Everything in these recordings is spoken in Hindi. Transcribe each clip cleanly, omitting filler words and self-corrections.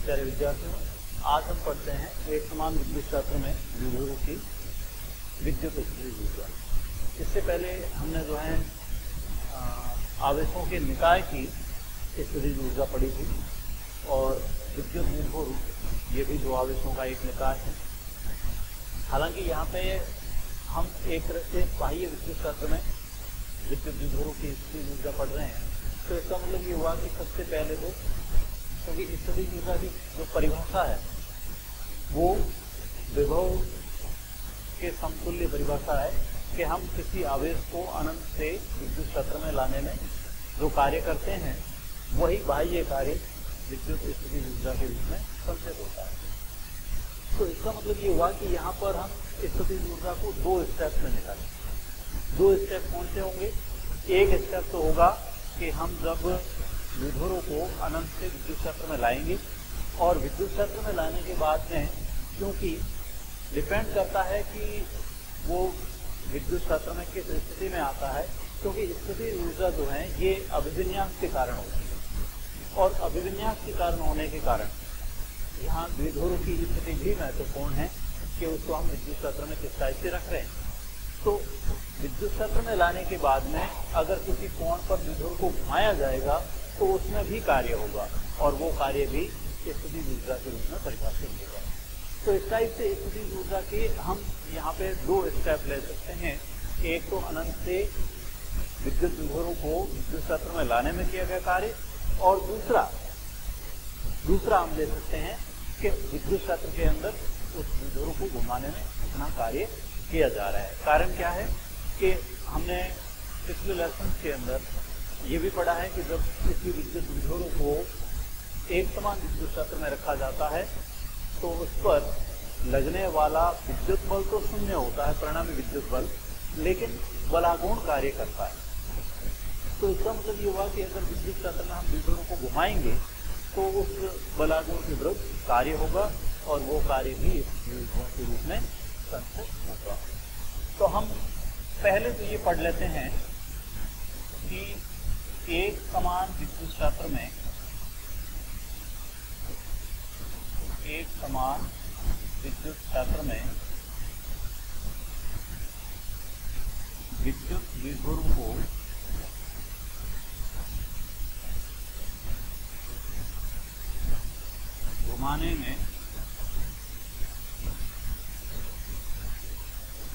प्यारे विद्यार्थियों, आज हम पढ़ते हैं एक समान विद्युत शास्त्र में द्विध्रुवों की विद्युत स्थितिज ऊर्जा। इससे पहले हमने जो है आवेशों के निकाय की स्थितिज ऊर्जा पढ़ी थी और विद्युत द्विध्रुव ये भी दो आवेशों का एक निकाय है। हालांकि यहाँ पे हम एक तरह से बाह्य विद्युत शास्त्र में विद्युत द्विध्रुवों की स्थितिज ऊर्जा पढ़ रहे हैं, तो इसका मतलब ये हुआ कि सबसे पहले तो क्योंकि स्थितिज ऊर्जा की जो परिभाषा है वो विभव के समतुल्य परिभाषा है कि हम किसी आवेश को अनंत से विद्युत क्षेत्र में लाने में जो कार्य करते हैं वही बाह्य कार्य विद्युत स्थितिज ऊर्जा के रूप में संचित होता है। तो इसका मतलब ये हुआ कि यहाँ पर हम स्थितिज ऊर्जा को दो स्टेप में निकालें। दो स्टेप कौन से होंगे? एक स्टेप तो होगा कि हम जब द्विध्रुवों को अनंत से विद्युत क्षेत्र में लाएंगे और विद्युत क्षेत्र में लाने के बाद में क्योंकि डिपेंड करता है कि वो विद्युत क्षेत्र में किस स्थिति में आता है, क्योंकि स्थितिज ऊर्जा जो है ये अभिविन्यास के कारण होती है और अभिविन्यास के कारण होने के कारण यहाँ द्विध्रुवों की स्थिति भी महत्वपूर्ण है कि उसको हम विद्युत क्षेत्र में किस टाइप से रख रहे हैं। तो विद्युत क्षेत्र में लाने के बाद में अगर किसी कोण पर द्विध्रुव को घुमाया जाएगा तो उसमें भी कार्य होगा और वो कार्य भी स्थितिज ऊर्जा के रूप में परिभाषित होगा। तो इस टाइप से स्थितिज ऊर्जा के हम यहाँ पे दो स्टेप ले सकते हैं। एक तो अनंत से विद्युत द्विध्रुवों को विद्युत क्षेत्र में लाने में किया गया कार्य और दूसरा हम ले सकते हैं कि विद्युत क्षेत्र के अंदर उस द्विध्रुव को घुमाने में कितना कार्य किया जा रहा है। कारण क्या है कि हमने पिछले लेसन के अंदर ये भी पढ़ा है कि जब किसी विद्युत द्विध्रुव को एक समान विद्युत क्षेत्र में रखा जाता है तो उस पर लगने वाला विद्युत बल तो शून्य होता है, परिणामी विद्युत बल, लेकिन बलागुण कार्य करता है। तो इसका मतलब ये हुआ कि अगर विद्युत क्षेत्र में हम द्विध्रुव को घुमाएंगे तो उस बलागुण के विरुद्ध कार्य होगा और वो कार्य भी इस द्विध्रुव के रूप में संचित होगा। तो हम पहले तो ये पढ़ लेते हैं कि एक समान विद्युत क्षेत्र में विद्युत द्विध्रुव को घुमाने में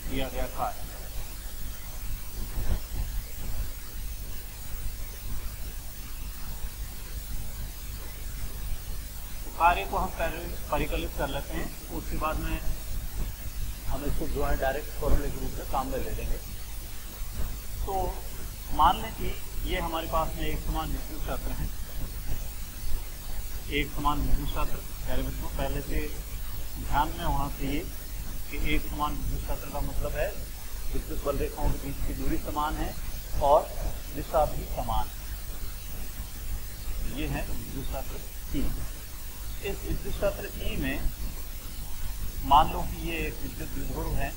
किया गया कार्य। कार्य को हम पहले परिकलित कर लेते हैं, उसके बाद में हम इसको जो है डायरेक्ट फॉर्मूले के रूप में काम में ले लेंगे। तो मान लें कि ये हमारे पास में एक समान विद्युत क्षेत्र है। एक समान विद्युत क्षेत्र प्यारे बच्चों पहले से ध्यान में होना चाहिए कि एक समान विद्युत क्षेत्र का मतलब है विद्युत बल रेखाओं के बीच की दूरी समान है और दिशा भी समान है। ये है विद्युत क्षेत्र ई। इस विद्युत क्षेत्र ई में मान लो कि ये एक विद्युत द्विध्रुव है,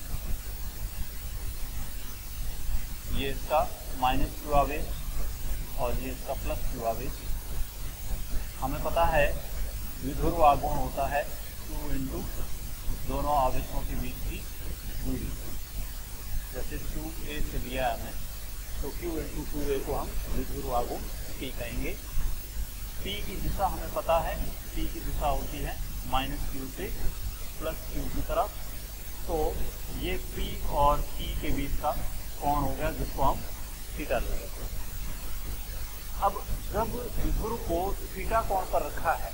ये इसका -q आवेश और ये इसका +q आवेश। हमें पता है द्विध्रुव आघूर्ण होता है q इंटू दोनों आवेशों के बीच की दूरी। जैसे qa से दिया है हमें, तो q इंटू 2a को हम द्विध्रुव आघूर्ण p कहेंगे। p की दिशा हमें पता है, p की दिशा होती है -q से +q की तरफ। तो ये p और p के बीच का कोण हो गया जिसको हम थीटा लेंगे। अब जब द्विध्रुव को थीटा कोण पर रखा है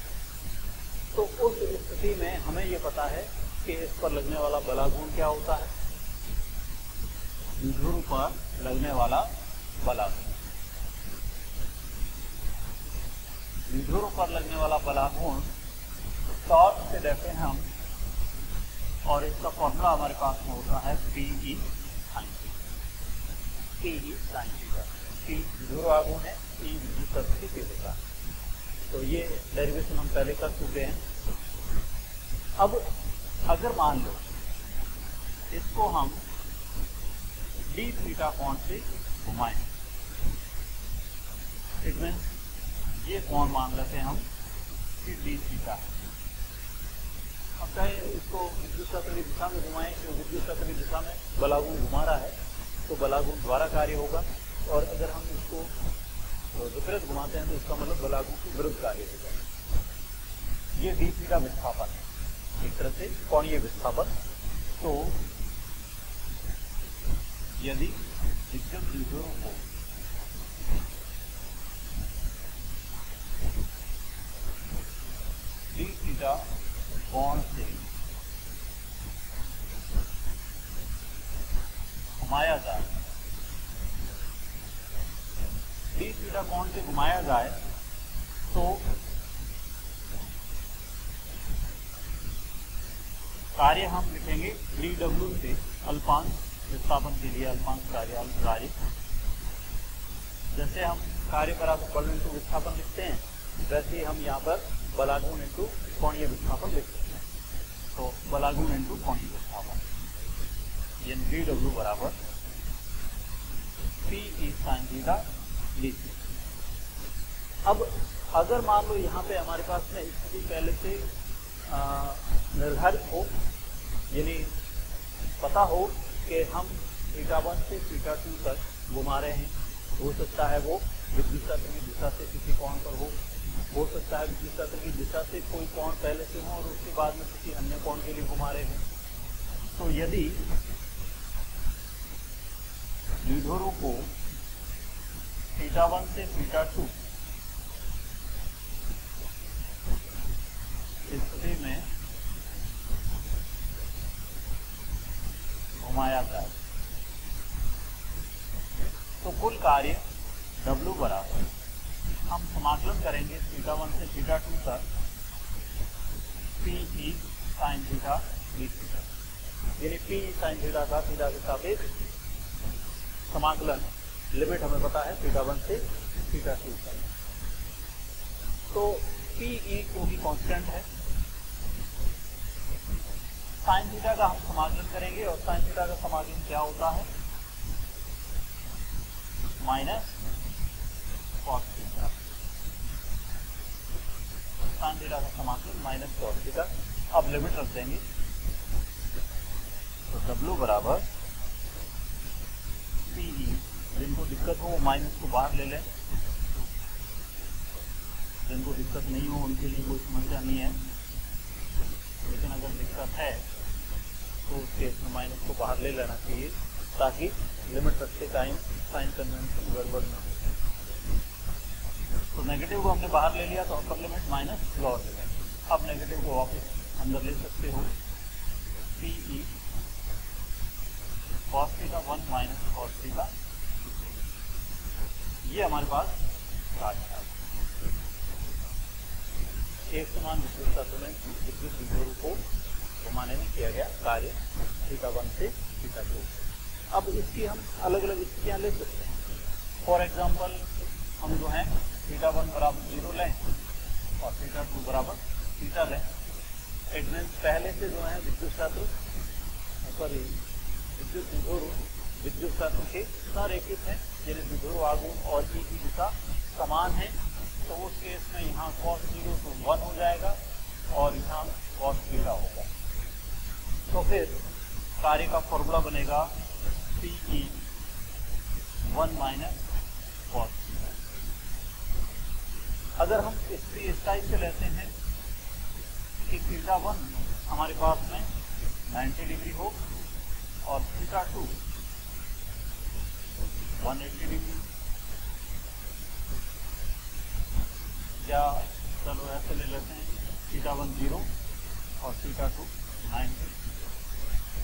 तो उस स्थिति में हमें ये पता है कि इस पर लगने वाला बलागुण क्या होता है। द्विध्रुव पर लगने वाला बलागुण, द्विध्रुव पर लगने वाला बलागुण टॉर्क से देते हैं हम और इसका फॉर्मूला हमारे पास में होता है PE sin थीटा। P द्विध्रुव आघूर्ण है, E विद्युत क्षेत्र की तीव्रता। तो ये डेरिवेशन हम पहले कर चुके हैं। अब अगर मान लो इसको हम d थीटा कोण से घुमाएं, इट मीन्स ये कोण मान लेते हैं हम कि d थीटा है। इसको विद्युत क्षेत्र की दिशा में घुमाएं, तो विद्युत क्षेत्र की दिशा में बलागुण घुमा रहा है तो बलागुण द्वारा कार्य होगा, और अगर हम इसको विपरीत घुमाते हैं तो इसका मतलब बलागुण के विरुद्ध कार्य होगा। ये डी थीटा विस्थापन है, एक तरह से कोणीय विस्थापन। तो यदि विद्युत द्विध्रुवों को डी थीटा कोण से घुमाया जाए, डी थीटा कोण से घुमाया जाए तो कार्य हम लिखेंगे डी डब्ल्यू से अल्पांश विस्थापन के लिए अल्पांश कार्य। जैसे हम कार्य बराबर बल इंटू विस्थापन लिखते हैं, वैसे ही हम यहाँ पर बलागुण इंटू कोणीय विस्थापन लिख सकते हैं। तो बलागुण इंटू कोणीय विस्थापन, यानी डी डब्ल्यू बराबर P E sine theta D theta. अब अगर मान लो यहाँ पे हमारे पास में स्थिति पहले से निर्धारित हो, यानी पता हो कि हम थीटा 1 से थीटा 2 तक घुमा रहे हैं, हो सकता है वो विद्युत क्षेत्र की दिशा से किसी कोण पर हो सकता है विद्युत क्षेत्र की दिशा से कोई कोण पहले से हो और उसके बाद में किसी अन्य कोण के लिए घुमा रहे हैं। तो यदि द्विध्रुवों को थीटा 1 से थीटा 2 स्थिति में घुमाया जाए तो कुल कार्य W बराबर हम समाकलन करेंगे थीटा 1 से थीटा 2 तक P E sine theta D theta, यानी पी ई साइन थीटा का थीटा के सापेक्ष समाकलन, लिमिट हमें पता है थीटा 1 से थीटा 2 तक। तो पी ई क्योंकि कांस्टेंट है, साइन थीटा का हम समाकलन करेंगे और साइन थीटा का समाकलन क्या होता है, minus cos theta. Sine theta का समाकलन माइनस कॉस थीटा। अब लिमिट रख देंगे तो W बराबर पी ई, जिनको दिक्कत हो वो माइनस को बाहर ले लें, जिनको दिक्कत नहीं हो उनके लिए कोई समस्या नहीं है, लेकिन अगर दिक्कत है तो उस केस में माइनस को बाहर ले लेना चाहिए ताकि लिमिट रखते टाइम साइन कन्वेंशन गड़बड़ न हो। तो नेगेटिव को हमने बाहर ले लिया तो upper limit minus lower limit. अब नेगेटिव को वापस अंदर ले सकते हो, P E cos theta 1 minus cos theta, ये हमारे पास कार्य है। एक समान विद्युत क्षेत्र में विद्युत द्विध्रुव को घुमाने में किया गया कार्य थीटा 1 से थीटा 2। अब इसकी हम अलग अलग स्थितियां ले सकते हैं। फॉर एग्जाम्पल हम जो है थीटा 1 बराबर 0 लें और थीटा 2 बराबर थीटा लें। इट मीन्स पहले से जो है विद्युत क्षेत्र सॉरी विद्युत क्षेत्र के संरेखित है, यानी द्विध्रुव आघूर्ण और ई की दिशा समान है। तो उस केस में यहाँ cos 0 तो 1 हो जाएगा और यहाँ cos थीटा होगा। तो फिर कार्य का फॉर्मूला बनेगा P E 1 minus cos theta. अगर हम इस टाइप से लेते हैं कि थीटा 1 हमारे पास में 90 डिग्री हो और थीटा 2 180 डिग्री, या चलो ऐसे ले लेते हैं थीटा 1 0 और थीटा 2 90।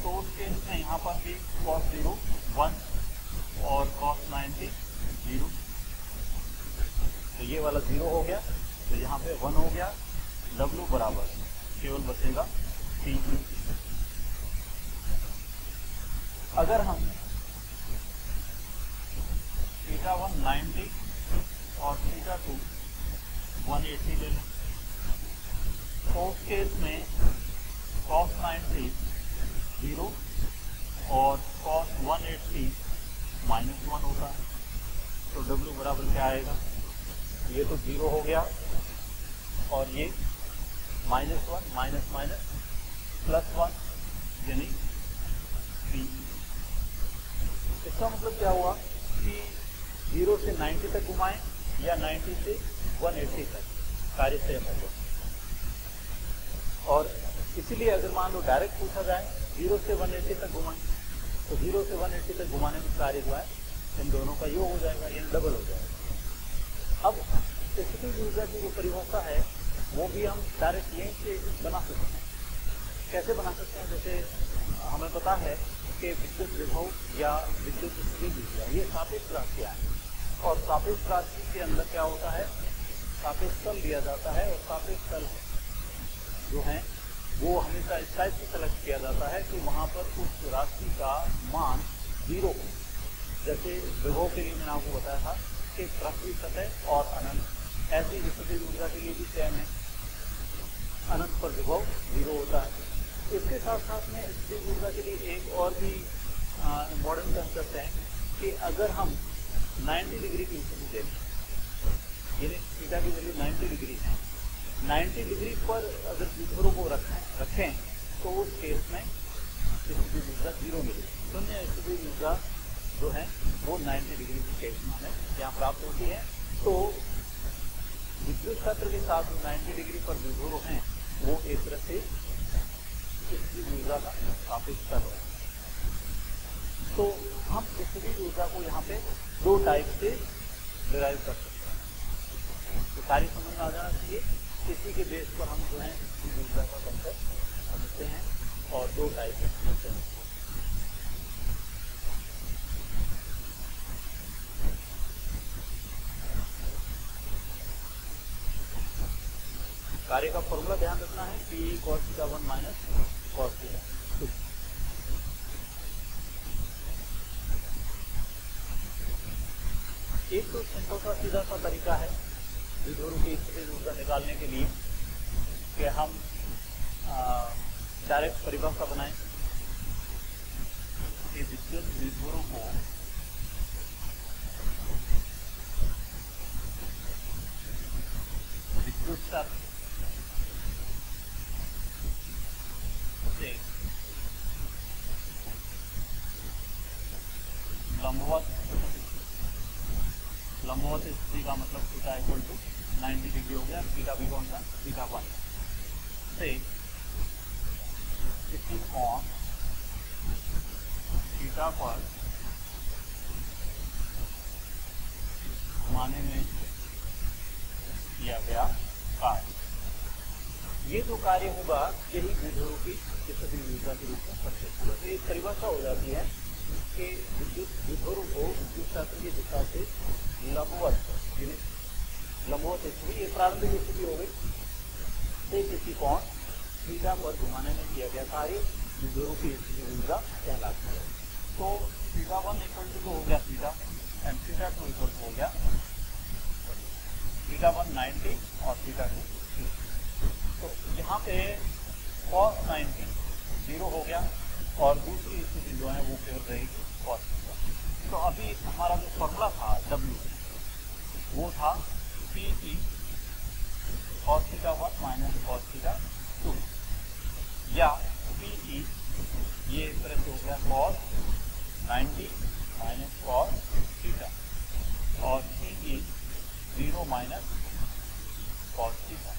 तो उस केस में यहाँ पर भी cos 0 1 और cos 90 0, तो ये वाला 0 हो गया, तो यहाँ पे 1 हो गया। W बराबर केवल बचेगा P। अगर हम थीटा 1 90 और थीटा 2 180 ले लें तो उस केस में cos 90 0 और cos 180 -1 होता है। तो W बराबर क्या आएगा, ये तो 0 हो गया और ये -1 माइनस माइनस +1 यानी P। इसका मतलब क्या हुआ कि 0 से 90 तक घुमाएं या 90 से 180 तक कार्य सेम होगा। और इसीलिए अगर मान लो डायरेक्ट पूछा जाए 0 से 180 तक घुमाएं तो 0 से 180 तक घुमाने में कार्य जो है इन दोनों का योग हो जाएगा, यानी डबल हो जाएगा। अब स्थितिज ऊर्जा की जो परिभाषा है वो भी हम डायरेक्ट यहीं से बना सकते हैं। कैसे बना सकते हैं? जैसे हमें पता है कि विद्युत विभव या विद्युत स्थितिज ऊर्जा ये सापेक्ष राशियां हैं, और सापेक्ष राशि के अंदर क्या होता है, सापेक्ष तल लिया जाता है, और सापेक्ष तल जो है वो हमेशा इस टाइप से सेलेक्ट किया जाता है कि वहां पर उस राशि का मान 0 हो। जैसे विभव के लिए मैंने आपको बताया था कि पृथ्वी सतह और अनंत, ऐसी स्थितिज ऊर्जा के लिए भी सेम है, अनंत पर विभव 0 होता है। इसके साथ साथ में स्थितिज ऊर्जा के लिए एक और भी इम्पोर्टेंट कंसेप्ट है कि अगर हम 90 डिग्री की स्थिति देखें, यानी थीटा की वैल्यू 90 डिग्री है, 90 डिग्री पर अगर विभवों को रखें तो उस केस में स्थितिज ऊर्जा 0 मिलेगी। शून्य स्थितिज ऊर्जा जो है वो 90 डिग्री की केस में यहाँ प्राप्त होती है। तो विद्युत क्षेत्र के साथ 90 डिग्री पर विभव हैं वो एक तरह से स्थितिज ऊर्जा का सापेक्ष तल है। तो हम स्थितिज ऊर्जा को यहाँ पे 2 टाइप से डिराइव कर सकते हैं। तो कार्य समझ में आ जाना चाहिए, इसी के बेस पर हम जो है स्थितिज ऊर्जा का कंसेप्ट समझते हैं और 2 टाइप से समझते हैं। कार्य का फॉर्मूला ध्यान रखना है, P cos theta 1 minus cos theta 2। एक तो सिंपल सा सीधा सा तरीका है विद्युत की स्थितिज ऊर्जा निकालने के लिए कि हम डायरेक्ट परिभाषा बनाएं कि विद्युत विभवों को विद्युत क्षेत्र से लंबवत स्थिति का मतलब थीटा इक्वल टू 90 डिग्री हो गया, थीटा भी कौन सा, थीटा 1 से इसी कोण थीटा पर घुमाने में किया गया कार्य, ये जो कार्य होगा यही विद्युत की स्थितिज ऊर्जा के रूप में प्रस्तुत होगा। तो एक परिभाषा हो जाती है कि विद्युत विभव को विद्युत क्षेत्र की दिशा से लंबवत स्थिति, ये प्रारंभिक स्थिति हो गई, से किसी कोण थीटा पर घुमाने में किया गया कार्य विभव की स्थितिज ऊर्जा कहलाती है। तो थीटा 1 इक्वल टू हो गया theta, and theta 2 equal to हो गया थीटा 1 90 और थीटा 2 30। तो यहाँ पे cos 90 0 हो गया और दूसरी स्थिति जो है वो केवल रहेगी cos थीटा। तो अभी हमारा जो फॉर्मूला था W वो था P cos theta 1 minus cos theta 2, या PE ये एक तरह से हो गया cos 90 माइनस cos थीटा, और PE 0 माइनस cos थीटा।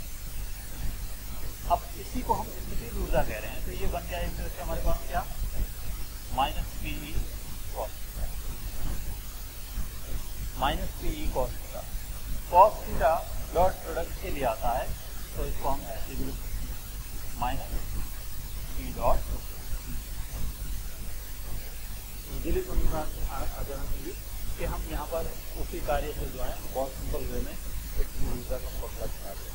अब इसी को हम स्थितिज ऊर्जा कह रहे हैं, तो ये बन गया एक तरह से हमारे पास क्या, minus PE cos theta, minus PE cos theta. cos theta dot product से लिया आता है, तो इसको हम ऐसे भी माइनस P डॉट इजीली समझ में आ जाना चाहिए कि हम यहाँ पर उसी कार्य से जो है बहुत सिंपल वे में स्थितिज ऊर्जा का फॉर्मूला बना दें।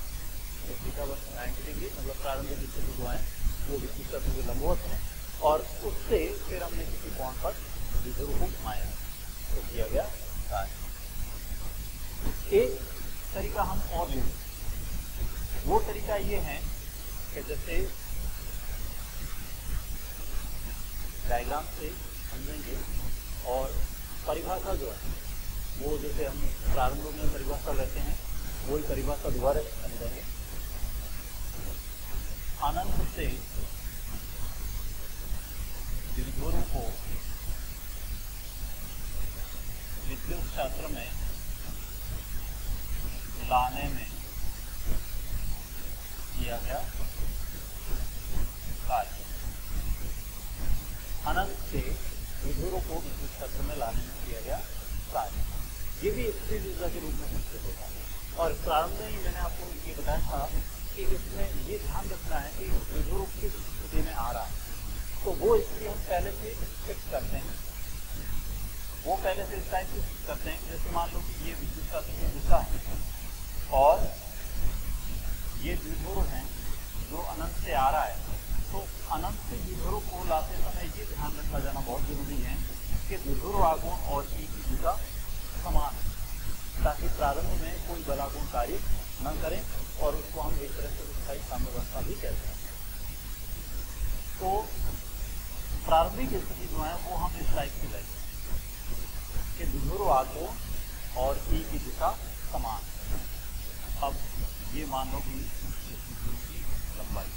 तो थीटा 90 डिग्री मतलब प्रारंभिक स्थिति जो है वो विद्युत क्षेत्र के लंबवत है, और उससे फिर हमने किसी कोण पर विभव को घुमाया तो किया गया कार्य। एक तरीका हम और ले लें, वो तरीका ये है कि जैसे डायग्राम से समझेंगे और परिभाषा जो है वो जैसे हम प्रारंभ में परिभाषा लेते हैं वही परिभाषा दोबारा समझेंगे। अनंत से को विद्युत क्षेत्र में लाने में किया गया कार्य, ये भी स्थिर ऊर्जा के रूप में संचित होता है। और प्रारंभ में ही मैंने आपको ये बताया था कि इसमें ये ध्यान रखना है कि विद्युत किस स्थिति में आ रहा है, तो वो स्थिति हम पहले से फिक्स करते हैं, वो पहले से इस टाइप से फिक्स करते हैं। जैसे मान लो कि ये विद्युत क्षेत्र की दिशा है और ये द्विध्रुव है जो अनंत से आ रहा है, तो अनंत से द्विध्रुव को लाते समय ये ध्यान रखा जाना बहुत जरूरी है कि द्विध्रुव आघूर्ण और ई की दिशा समान है, ताकि प्रारंभ में कोई बलाघूर्ण कार्य न करें, और उसको हम एक तरह से स्थायी साम्यावस्था भी कहते हैं। तो प्रारंभिक स्थिति जो है वो हम इस टाइप से लेते हैं कि द्विध्रुव आघूर्ण और ई की दिशा समान है। अब ये मान लो कि लंबाई,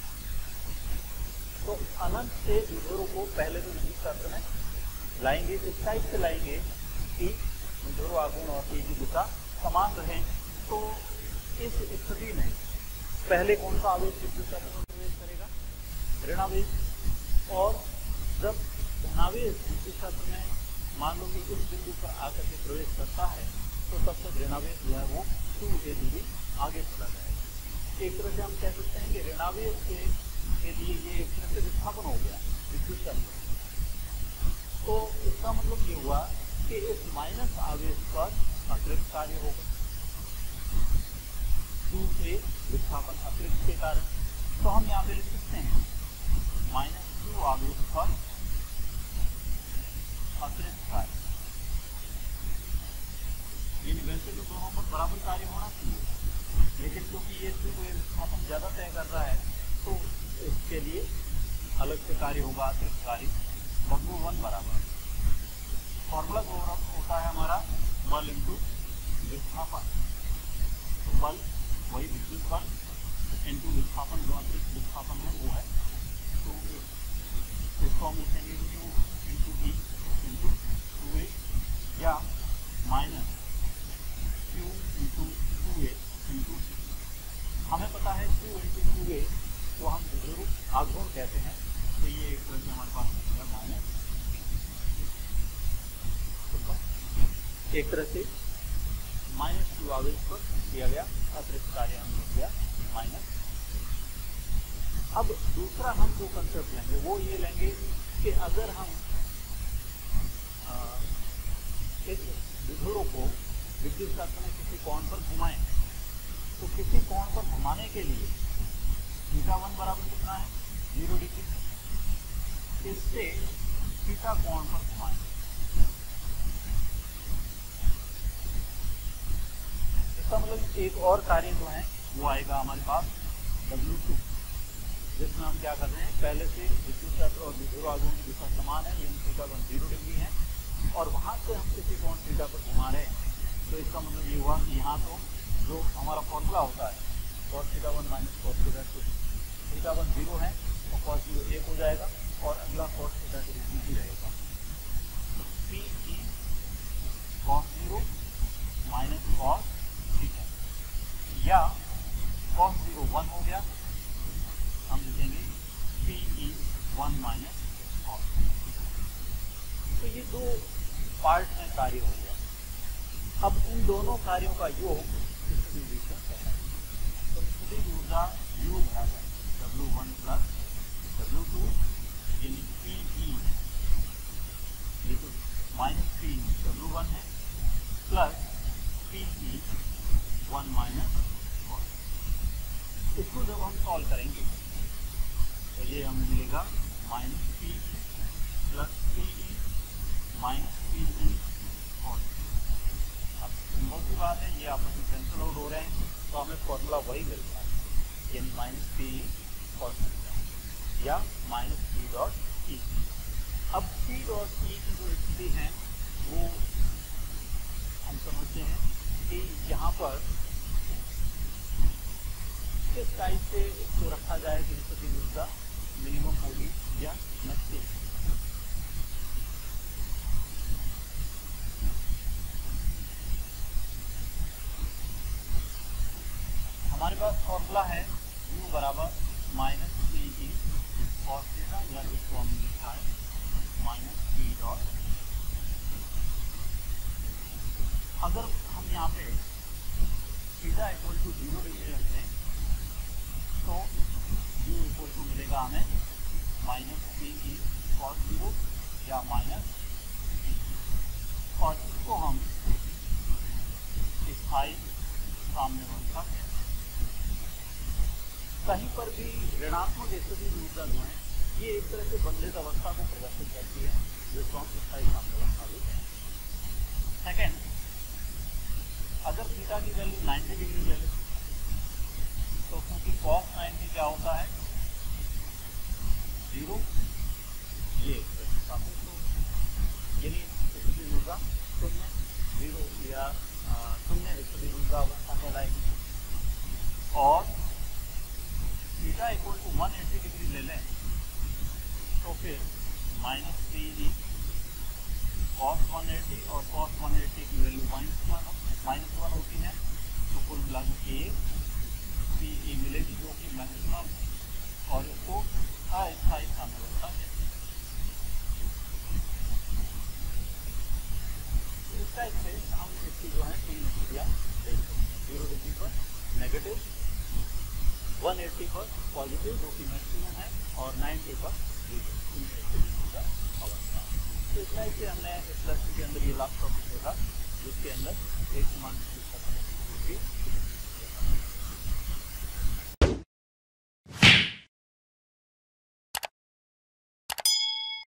तो अनंत से द्विध्रुव को पहले तो विद्युत क्षेत्र में लाएंगे, इस टाइप से लाएंगे कि द्विध्रुव आघूर्ण और ई की दिशा समान रहे। तो इस स्थिति में पहले कौन सा आवेश विद्युत क्षेत्र में प्रवेश करेगा? ऋणावेश। और जब धनावेश विद्युत क्षेत्र में मान लो कि इस बिंदु पर आकर के प्रवेश करता है, तो तब तक ऋणावेश जो है वो 2a दूरी आगे चला जाएगा। एक तरह से हम कह सकते हैं कि ऋणावेश के लिए ये एक तरह से विस्थापन हो गया विद्युत क्षेत्र। तो इसका मतलब ये हुआ कि इस माइनस आवेश पर अतिरिक्त कार्य होगा 2a विस्थापन अतिरिक्त के कारण। तो हम यहाँ पे लिख सकते हैं -2 आवेश पर अतिरिक्त कार्य, यानी वैसे तो दोनों पर बराबर कार्य होना चाहिए, लेकिन क्योंकि ये विस्थापन ज्यादा तय कर रहा है तो इसके लिए अलग से कार्य होगा, अतिरिक्त कार्य। W1 बराबर फॉर्मूला जो होता है हमारा बल इंटू विस्थापन, तो बल वही विद्युत बल इंटू विस्थापन, जो अतिरिक्त विस्थापन है वो है 2a। इसको हम लिखेंगे Q into E into 2a या minus Q into 2a into, हमें पता है Q इंटू 2a को हम द्विध्रुव आघूर्ण कहते हैं, तो ये एक तरह से हमारे पास माइनस, एक तरह से -2 आवेश पर किया गया अतिरिक्त कार्य हम लिख दिया माइनस। अब दूसरा हम जो कंसेप्ट लेंगे वो ये लेंगे कि अगर हम इस द्विध्रुव को विद्युत क्षेत्र में किसी कोण पर घुमाएं, तो किसी कोण पर घुमाने के लिए θ1 बराबर कितना है 0 डिग्री, इससे थीटा कोण पर घुमाएं। इसका मतलब एक और कार्य जो है वो आएगा हमारे पास W2, जिसमें हम क्या कर रहे हैं, पहले से विद्युत क्षेत्र और द्विध्रुव आघूर्ण की दिशा समान है, यानी θ1 0 डिग्री है, और वहां से हम किसी कोण थीटा पर घुमा रहे हैं। तो इसका मतलब ये हुआ कि यहाँ तो जो हमारा फॉर्मूला होता है cos θ1 माइनस cos θ2, θ1 0 है और cos 0 1 हो जाएगा, और अगला cos θ के रूप में ही रहेगा। तो Pe cos 0 माइनस cos θ, या cos 0 1 हो गया, हम लिखेंगे Pe1 माइनस cos। तो ये दो पार्ट में कार्य हो गया। अब इन दोनों कार्यों का योग स्थिति विषम है। तो स्थिति ऊर्जा U बराबर W1 प्लस W2 यानी Pe, ये तो माइनस P W1 है, प्लस Pe1 माइनस cos। इसको जब हम सॉल्व करेंगे तो ये हमें मिलेगा minus P plus Pe minus Pe cos। अब सिंपल सी बात है, ये आपस में कैंसिल आउट हो रहे हैं, तो हमें फॉर्मूला वही मिलता है, यानी माइनस Pe cos या माइनस P डॉट E। अब P डॉट E की जो स्थिति है वो हम समझते हैं कि यहाँ पर किस टाइप से इसको रखा जाए कि स्थिति ऊर्जा मिनिमम होगी या मैक्सिमम। हमारे पास फॉर्मूला है U बराबर माइनस Pe cos थीटा, या जिसको हमने लिखा है माइनस P डॉट यहाँ पे थीटा इक्वल टू 0 डिग्री रखते हैं तो u इक्वल टू मिलेगा हमें माइनस पी ई कॉस 0 या माइनस पी, और इसको हम स्थायी साम्यावस्था कहते हैं। कहीं पर भी ऋणात्मक स्थिति ऊर्जा जो है ये एक तरह से बंधित अवस्था को प्रदर्शित करती है, जिसको हम स्थायी साम्यावस्था भी कहते हैं। सेकेंड, अगर थीटा की वैल्यू 90 डिग्री ले लें तो क्योंकि cos 90 क्या होता है 0, ये एक तरह से सापेक्ष होगा, यानी स्थिति ऊर्जा शून्य 0 या शून्य स्थिति ऊर्जा अवस्था कहलाएगी। और थीटा इक्वल टू 180 डिग्री ले लें तो फिर माइनस पी ई कॉस 180 और कॉस 180 की वैल्यू -1 होती है, तो कुल मिला के पी ई मिलेगी जो कि मैक्सिमम, और इसको अस्थायी साम्यावस्था कहते हैं। इस टाइप से हम इसकी जो है 3 स्थितियाँ देख सकते हैं। 0 डिग्री पर नेगेटिव, 180 पर पॉजिटिव जो कि मैक्सिमम है, और 90 पर अवस्था। तो इस टाइप से हमने इस लेक्चर के अंदर ये लास्ट टॉपिक